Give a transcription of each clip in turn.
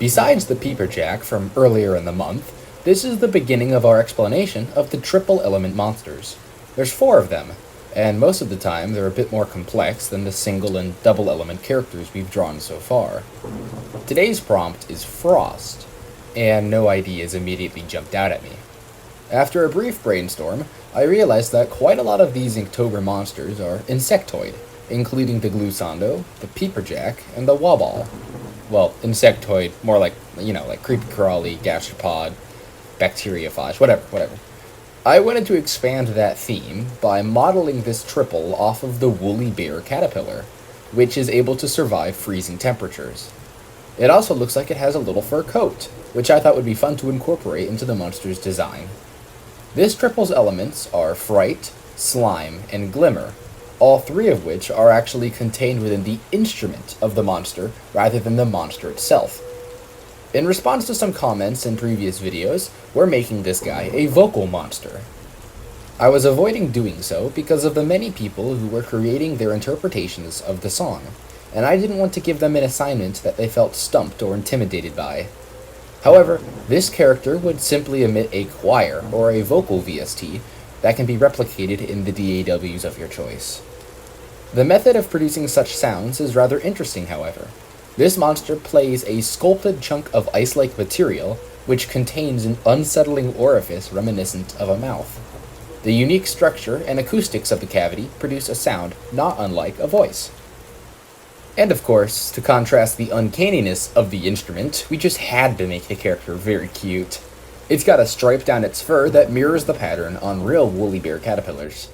Besides the peeper jack from earlier in the month, this is the beginning of our explanation of the triple element monsters. There's 4 of them, and most of the time they're a bit more complex than the single and double element characters we've drawn so far. Today's prompt is Frost, and no ideas immediately jumped out at me. After a brief brainstorm, I realized that quite a lot of these Inktober monsters are insectoid, including the glissando, the peeperjack, and the wobble. Well, insectoid, more like creepy crawly, gastropod, bacteriophage, whatever. I wanted to expand that theme by modeling this triple off of the woolly bear caterpillar, which is able to survive freezing temperatures. It also looks like it has a little fur coat, which I thought would be fun to incorporate into the monster's design. This triple's elements are fright, slime, and glimmer, all 3 of which are actually contained within the instrument of the monster rather than the monster itself. In response to some comments in previous videos, we're making this guy a vocal monster. I was avoiding doing so because of the many people who were creating their interpretations of the song, and I didn't want to give them an assignment that they felt stumped or intimidated by. However, this character would simply emit a choir or a vocal VST that can be replicated in the DAWs of your choice. The method of producing such sounds is rather interesting, however. This monster plays a sculpted chunk of ice-like material which contains an unsettling orifice reminiscent of a mouth. The unique structure and acoustics of the cavity produce a sound not unlike a voice. And of course, to contrast the uncanniness of the instrument, we just had to make the character very cute. It's got a stripe down its fur that mirrors the pattern on real woolly bear caterpillars.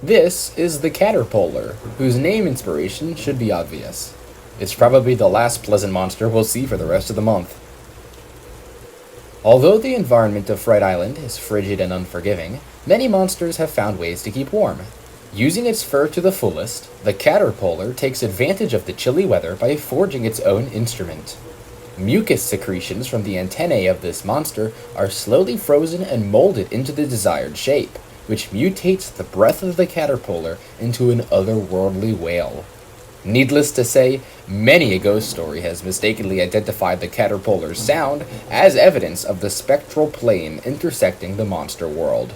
This is the caterpillar, whose name inspiration should be obvious. It's probably the last pleasant monster we'll see for the rest of the month. Although the environment of Fright Island is frigid and unforgiving, many monsters have found ways to keep warm. Using its fur to the fullest, the caterpillar takes advantage of the chilly weather by forging its own instrument. Mucus secretions from the antennae of this monster are slowly frozen and molded into the desired shape, which mutates the breath of the caterpillar into an otherworldly wail. Needless to say, many a ghost story has mistakenly identified the caterpillar's sound as evidence of the spectral plane intersecting the monster world.